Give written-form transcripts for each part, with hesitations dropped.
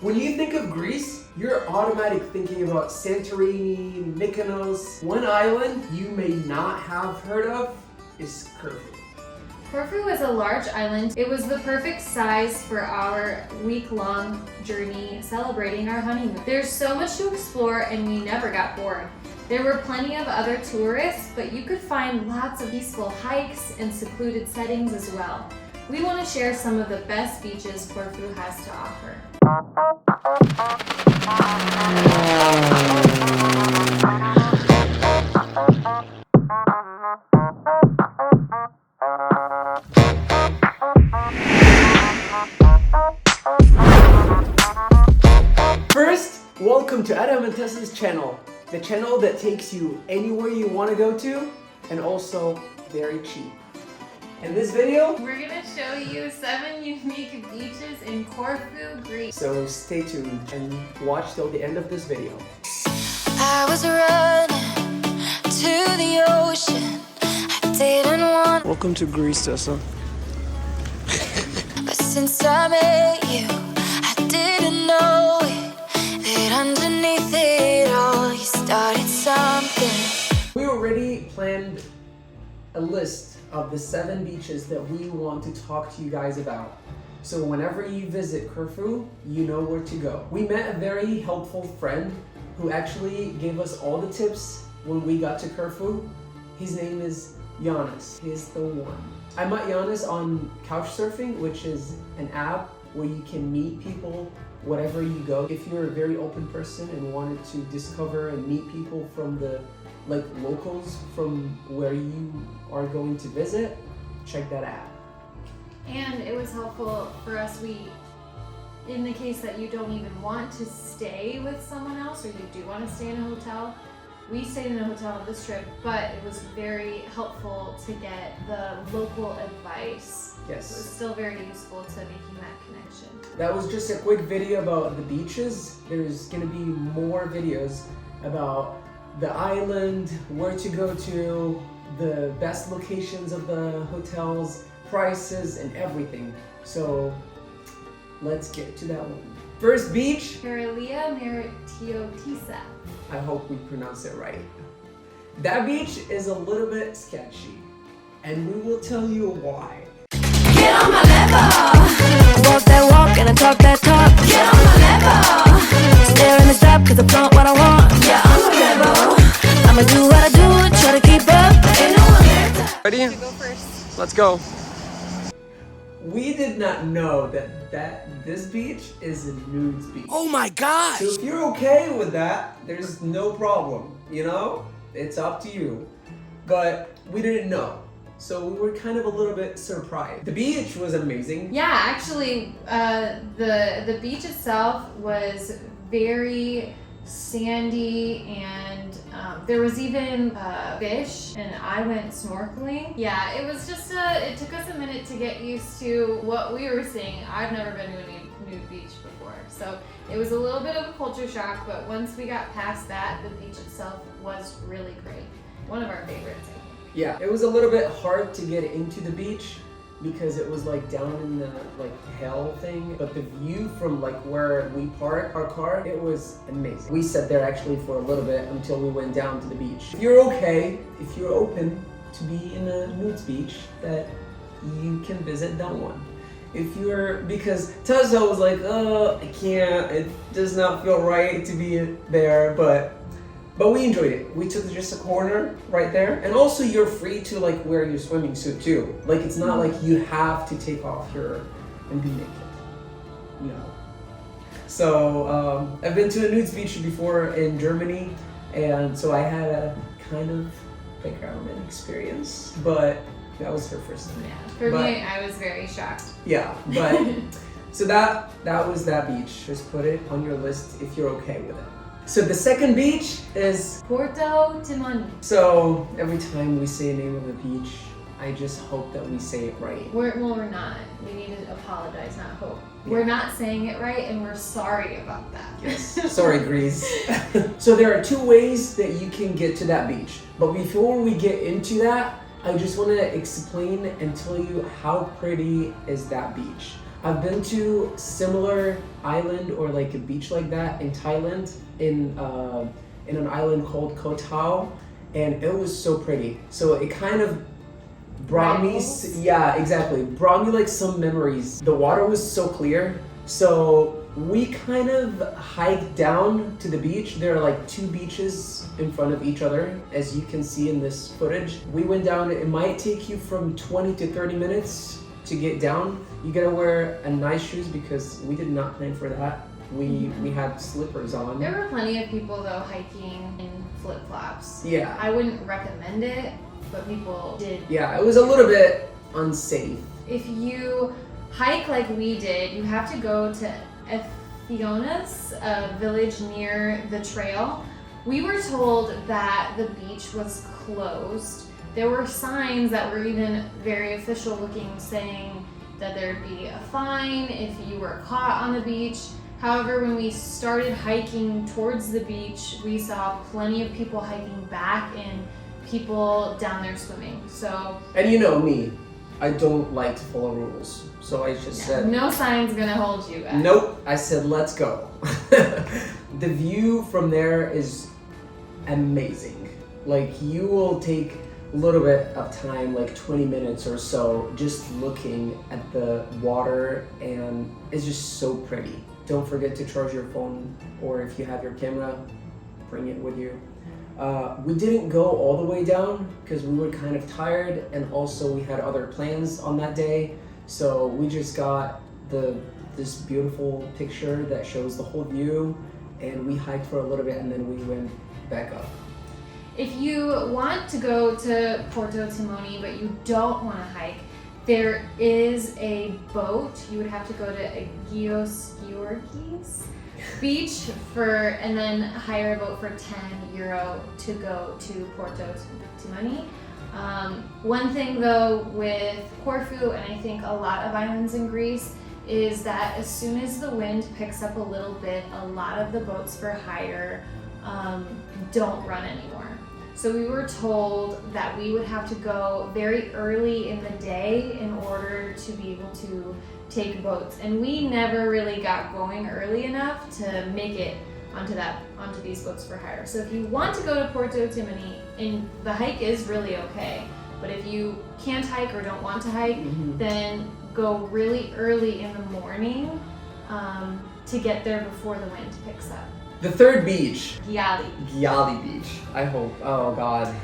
When you think of Greece, you're automatic thinking about Santorini, Mykonos. One island you may not have heard of is Corfu. Corfu is a large island. It was the perfect size for our week-long journey celebrating our honeymoon. There's so much to explore and we never got bored. There were plenty of other tourists, but you could find lots of peaceful hikes and secluded settings as well. We want to share some of the best beaches Corfu has to offer. First, welcome to Mirtiottissa's channel, the channel that takes you anywhere you want to go to and also very cheap. In this video, We're going to show you 7 unique beaches in Corfu, Greece. so stay tuned and watch till the end of this video. I was running to the ocean. I didn't want, Welcome to Greece, Tessa. but since I met you, I didn't know it. That underneath it all, you started something. We already planned a list of the 7 beaches that we want to talk to you guys about. So whenever you visit Corfu, you know where to go. We met a very helpful friend who actually gave us all the tips when we got to Corfu. His name is Giannis. He's the one. I met Giannis on Couchsurfing, which is an app where you can meet people wherever you go. If you're a very open person and wanted to discover and meet people from the locals from where you are going to visit, check that app. And it was helpful for us, in the case that you don't even want to stay with someone else or you do want to stay in a hotel, we stayed in a hotel on this trip, but it was very helpful to get the local advice. Yes. It was still very useful to making that connection. That was just a quick video about the beaches. There's gonna be more videos about the island, where to go to, the best locations of the hotels, prices, and everything. So let's get to that one. First beach, Paralia, Mirtiotissa. I hope we pronounce it right. That beach is a little bit sketchy, and we will tell you why. Get on my level. Walk that walk and I talk that talk. Get on my level. Stare in the stop cause I flaunt what I want. Yeah, I'm a rebel. I'ma do what I do and try to keep up. Ain't no one there. Ready? You go first. Let's go. We did not know that this beach is a nude beach. Oh my gosh! So if you're okay with that, there's no problem, you know? It's up to you. But we didn't know. So we were kind of a little bit surprised. The beach was amazing. Yeah, actually, the beach itself was very sandy and there was even fish, and I went snorkeling. Yeah, it was just it took us a minute to get used to what we were seeing. I've never been to a nude beach before, so it was a little bit of a culture shock, but once we got past that, the beach itself was really great. One of our favorites, I think. Yeah, it was a little bit hard to get into the beach because it was down in the hell thing, but the view from where we parked our car, it was amazing. We sat there actually for a little bit until we went down to the beach. If you're okay, if you're open to be in a nude beach, that you can visit that one. If you're, because Tessa was like, oh, I can't, it does not feel right to be there, but we enjoyed it. We took just a corner right there. And also you're free to wear your swimming suit too. It's not like you have to take off and be naked, you know. So I've been to a nude beach before in Germany, and so I had a kind of playground experience, but that was her first time. Yeah, for me, I was very shocked. Yeah, but so that was that beach. Just put it on your list if you're okay with it. So the second beach is Porto, Timoni. So every time we say a name of a beach, I just hope that we say it right. We're not. We need to apologize, not hope. Yeah. We're not saying it right, and we're sorry about that. Yes. Sorry, Greece. So there are 2 ways that you can get to that beach. But before we get into that, I just want to explain and tell you how pretty is that beach. I've been to similar island or like a beach like that in Thailand in an island called Koh Tao, and it was so pretty. So it kind of brought me, yeah, exactly, brought me like some memories. The water was so clear, so we kind of hiked down to the beach. There are like two beaches in front of each other, as you can see in this footage. We went down. It might take you from 20 to 30 minutes to get down. You gotta wear a nice shoes because we did not plan for that. We had slippers on. There were plenty of people though hiking in flip-flops. Yeah. I wouldn't recommend it, but people did. Yeah, it was a little bit unsafe. If you hike like we did, you have to go to Ermones, a village near the trail. We were told that the beach was closed. There were signs that were even very official looking, saying that there'd be a fine if you were caught on the beach. However, when we started hiking towards the beach, we saw plenty of people hiking back and people down there swimming. So, and you know me, I don't like to follow rules. So I just said, no sign's gonna hold you back. Nope. I said, let's go. The view from there is amazing. Like, you will take a little bit of time, like 20 minutes or so, just looking at the water, and it's just so pretty. Don't forget to charge your phone, or if you have your camera, bring it with you. We didn't go all the way down because we were kind of tired, and also we had other plans on that day. So we just got this beautiful picture that shows the whole view, and we hiked for a little bit and then we went back up. If you want to go to Porto Timoni but you don't want to hike, there is a boat. You would have to go to Giali Beach and then hire a boat for €10 to go to Porto Timoni. One thing though with Corfu, and I think a lot of islands in Greece, is that as soon as the wind picks up a little bit, a lot of the boats for hire don't run anymore. So we were told that we would have to go very early in the day in order to be able to take boats, and we never really got going early enough to make it onto these boats for hire. So if you want to go to Porto Timoni, and the hike is really okay, but if you can't hike or don't want to hike, then go really early in the morning to get there before the wind picks up. The third beach, Giali Beach. I hope. Oh God.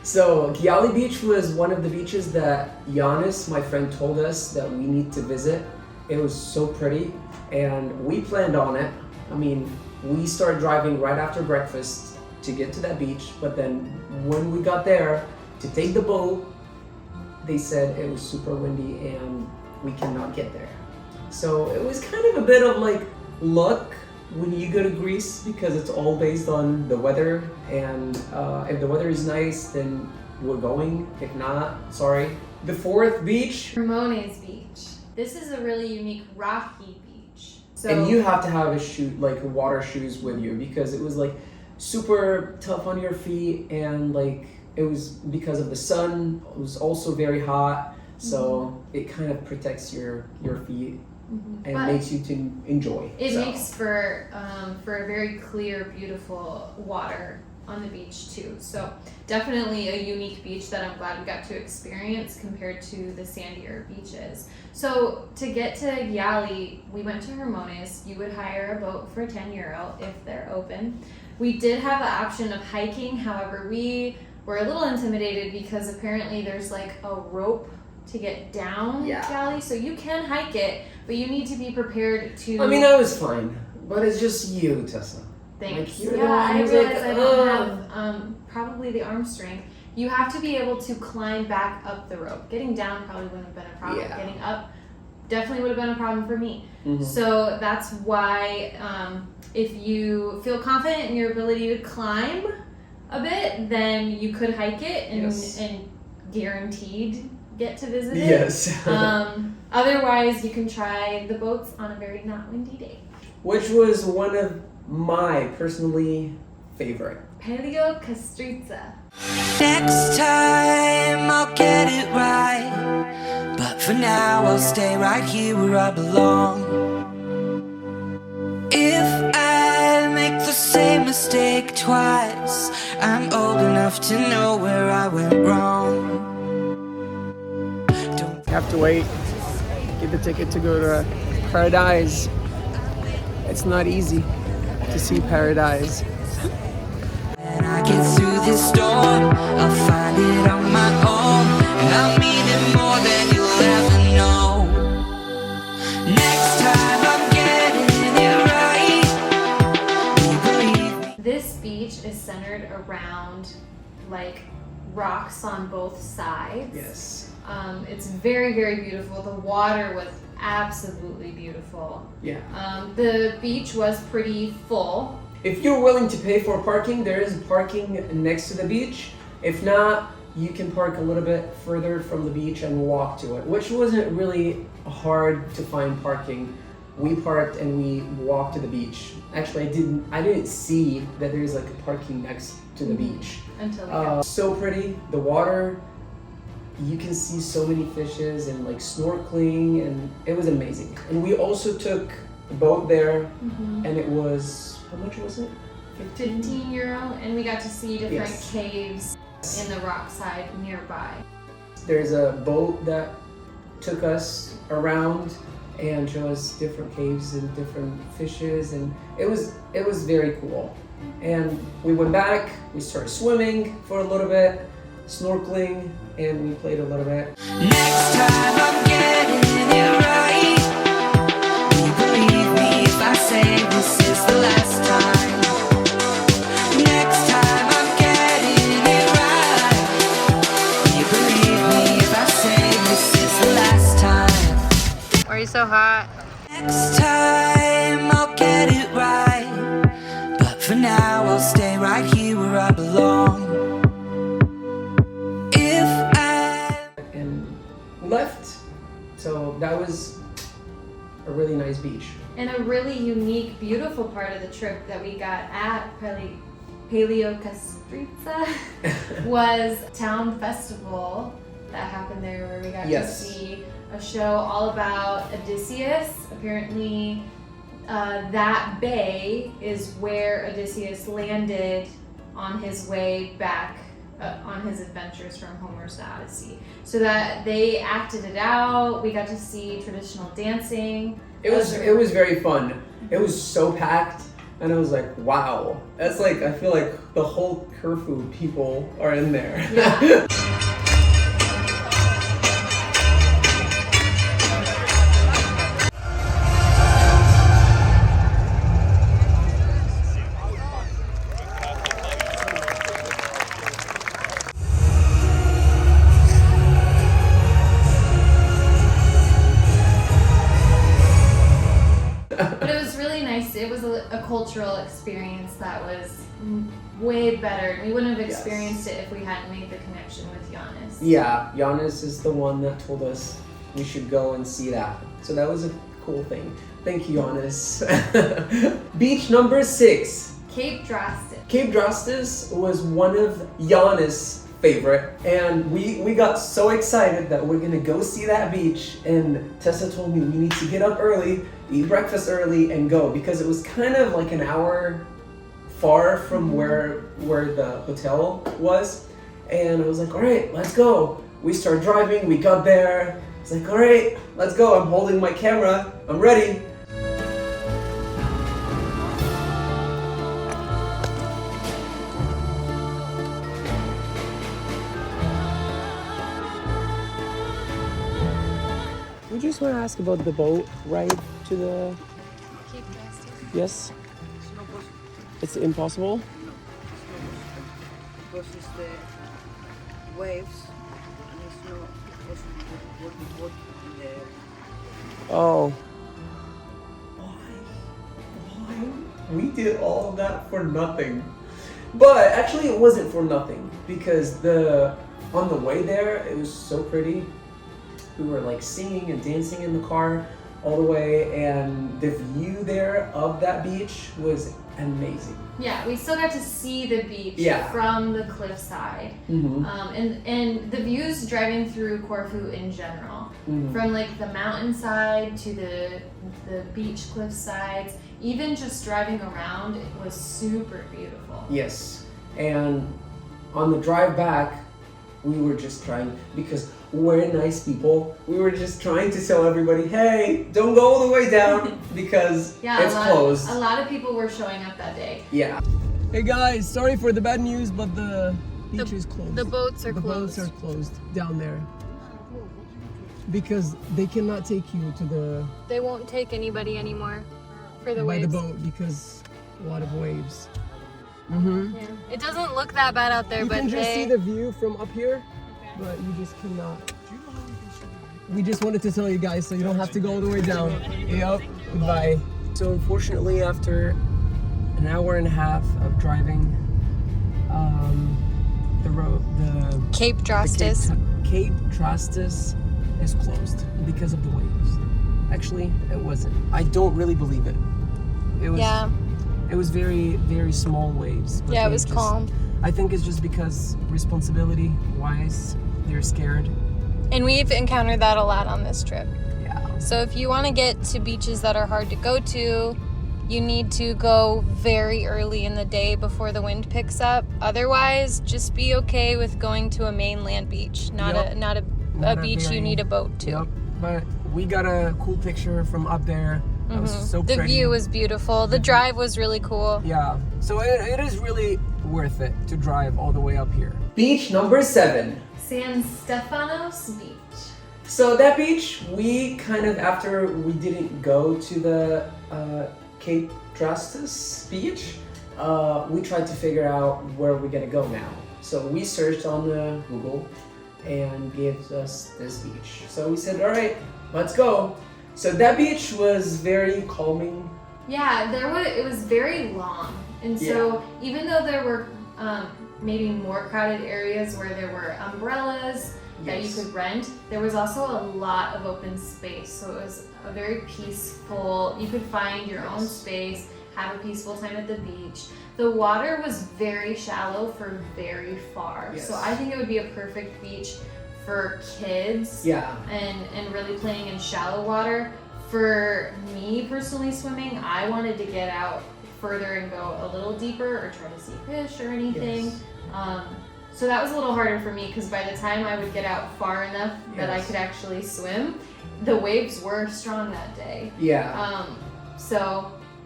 So Giali Beach was one of the beaches that Giannis, my friend, told us that we need to visit. It was so pretty, and we planned on it. I mean, we started driving right after breakfast to get to that beach, but then when we got there to take the boat, they said it was super windy and we cannot get there. So it was kind of a bit of like luck when you go to Greece, because it's all based on the weather, and if the weather is nice, then we're going. If not, sorry. The fourth beach, Ermones Beach. This is a really unique rocky beach. So, and you have to have like water shoes with you, because it was like super tough on your feet, and like it was because of the sun. It was also very hot, so it kind of protects your feet. And but makes you to enjoy. It makes for a very clear, beautiful water on the beach too. So definitely a unique beach that I'm glad we got to experience compared to the sandier beaches. So to get to Giali, we went to Ermones. You would hire a boat for €10 if they're open. We did have the option of hiking, however we were a little intimidated because apparently there's like a rope to get down Giali, so you can hike it, but you need to be prepared to. I mean, I was fine, but it's just you, Tessa. Thanks. Like, I realize I don't have probably the arm strength. You have to be able to climb back up the rope. Getting down probably wouldn't have been a problem. Yeah. Getting up definitely would have been a problem for me. So that's why if you feel confident in your ability to climb a bit, then you could hike it and guaranteed get to visit it. Yes. Otherwise, you can try the boats on a very not windy day. Which was one of my personally favorite. Palaiokastritsa. Next time I'll get it right, but for now I'll stay right here where I belong. If I make the same mistake twice, I'm old enough to know where I went wrong. You have to wait, get the ticket to go to Paradise. It's not easy to see Paradise. When I get through this storm, I'll find it on my own, and I'll mean it more than you'll ever know. Next time I'm getting it right. You believe me? This beach is centered around like rocks on both sides. Yes. It's very, very beautiful. The water was absolutely beautiful. Yeah. The beach was pretty full. If you're willing to pay for parking, there is parking next to the beach. If not, you can park a little bit further from the beach and walk to it, which wasn't really hard to find parking. We parked and we walked to the beach. Actually, I didn't see that there's like a parking next to the beach. Until we got So pretty, the water, you can see so many fishes and like snorkeling, and it was amazing. And we also took a boat there, and it was, how much was it? 15 euro, and we got to see different Yes. caves in the rock side nearby. There's a boat that took us around and showed us different caves and different fishes, and it was very cool. And we went back, we started swimming for a little bit, snorkeling, and we played a little bit. Next time I'm getting it right. You believe me if I say this is the last time. Next time I'm getting it right. You believe me if I say this is the last time. Why are you so hot? Next time I'll get it right, but for now I'll stay right here where I belong. And left, so that was a really nice beach. And a really unique, beautiful part of the trip that we got at Palaiokastritsa was town festival that happened there, where we got to see a show all about Odysseus. Apparently, that bay is where Odysseus landed on his way back on his adventures from Homer's Odyssey. So that they acted it out. We got to see traditional dancing. It was very fun. It was so packed, and I was like, wow. That's like, I feel like the whole Corfu people are in there. Yeah. It was a cultural experience that was way better. We wouldn't have experienced it if we hadn't made the connection with Giannis. Yeah, Giannis is the one that told us we should go and see that. So that was a cool thing. Thank you, Giannis. Beach number 6. Cape Drastis. Cape Drastis was one of Giannis' favorite, and we got so excited that we're gonna go see that beach, and Tessa told me we need to get up early, eat breakfast early, and go, because it was kind of like an hour far from where the hotel was. And I was like, all right, let's go. We started driving, we got there. It's like, all right, let's go. I'm holding my camera, I'm ready. We just want to ask about the boat ride to the... Cape Drastis. Yes? It's impossible? Because it's the waves and it's not possible to work in the Oh. Why? We did all of that for nothing. But actually it wasn't for nothing, because on the way there, it was so pretty. We were like singing and dancing in the car. all the way, and the view there of that beach was amazing. Yeah, we still got to see the beach from the cliffside. And the views driving through Corfu in general, from like the mountainside to the beach cliff sides, even just driving around, it was super beautiful. Yes, and on the drive back, we were just trying, because we're nice people, we were just trying to tell everybody, hey, don't go all the way down because it's closed. A lot of people were showing up that day. Yeah. Hey guys, sorry for the bad news, but the beach is closed. The boats are The boats closed. are closed down there. Because they cannot take you to the... They won't take anybody anymore for the by waves. the boat because a lot of waves. Yeah. It doesn't look that bad out there, You but can just see the view from up here, but you just cannot. We just wanted to tell you guys so you don't have to go all the way down. Yep, goodbye. So unfortunately, after an hour and a half of driving, the Cape Drastis. Cape Drastis is closed because of the waves. Actually, it wasn't. I don't really believe it. It was. Yeah. It was very, very small waves. But Yeah, it they was just- calm. I think it's just because responsibility-wise, they're scared. And we've encountered that a lot on this trip. Yeah. So if you want to get to beaches that are hard to go to, you need to go very early in the day before the wind picks up. Otherwise, just be okay with going to a mainland beach, not Yep. a beach you need a boat to. Yep. But we got a cool picture from up there. It was so The pretty. view was beautiful. The drive was really cool. Yeah. So it is really worth it to drive all the way up here. Beach number 7. San Stefanos Beach. So that beach, we kind of, after we didn't go to the Cape Drastis Beach, we tried to figure out where we're gonna go now. So we searched on the Google and gives us this beach. So we said, all right, let's go. So that beach was very calming. Yeah, it was very long. And so even though there were maybe more crowded areas where there were umbrellas that you could rent, there was also a lot of open space. So it was a very peaceful, you could find your own space, have a peaceful time at the beach. The water was very shallow for very far. Yes. So I think it would be a perfect beach for kids and really playing in shallow water. For me personally swimming, I wanted to get out further and go a little deeper or try to see fish or anything. Yes. So that was a little harder for me because by the time I would get out far enough that I could actually swim, the waves were strong that day. Yeah.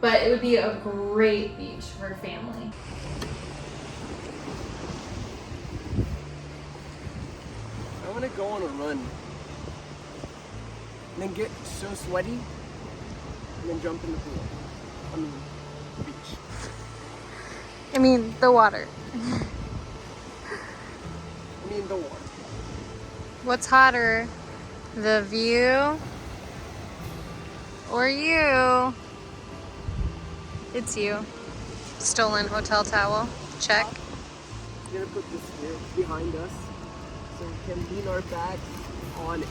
But it would be a great beach for family. I want to go on a run. And then get so sweaty. And then jump in the pool. I mean, the beach. I mean, the water. I mean, the water. What's hotter, the view or you? It's you. Stolen hotel towel. Check. I'm gonna put this here behind us so we can lean our backs on it.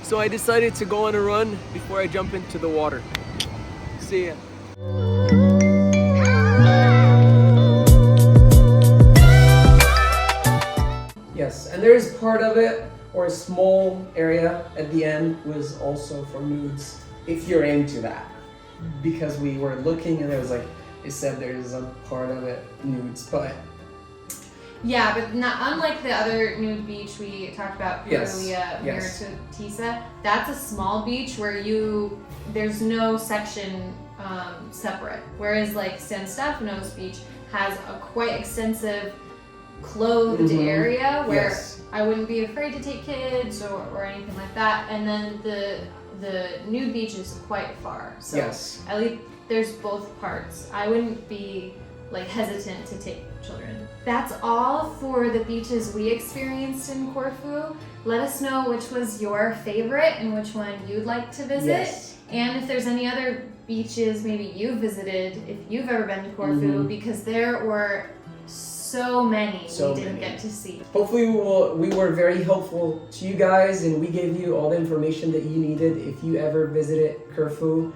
So I decided to go on a run before I jump into the water. See ya. Yes, and there is part of it, or a small area at the end, was also for nudes, if you're into that. Because we were looking and it was like, it said there's a part of it nudes, but... Yeah, but not unlike the other nude beach we talked about, Paralia, Yes. Mirtiotissa, that's a small beach where there's no section separate. Whereas like San Stefanos Beach has a quite extensive clothed area where I wouldn't be afraid to take kids or anything like that. And then the nude beach is quite far. So at least there's both parts. I wouldn't be like hesitant to take children. That's all for the beaches we experienced in Corfu. Let us know which was your favorite and which one you'd like to visit. And if there's any other beaches maybe you visited if you've ever been to Corfu, because there were so many we didn't get to see. Hopefully we were very helpful to you guys, and we gave you all the information that you needed. If you ever visited Corfu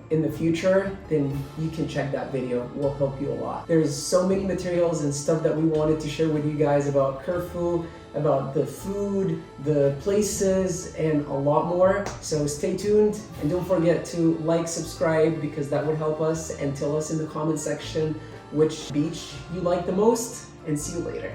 in the future, then you can check that video. We'll help you a lot. There's so many materials and stuff that we wanted to share with you guys about Corfu, about the food, the places, and a lot more. So stay tuned, and don't forget to like, subscribe, because that would help us, and tell us in the comment section which beach you like the most, and see you later.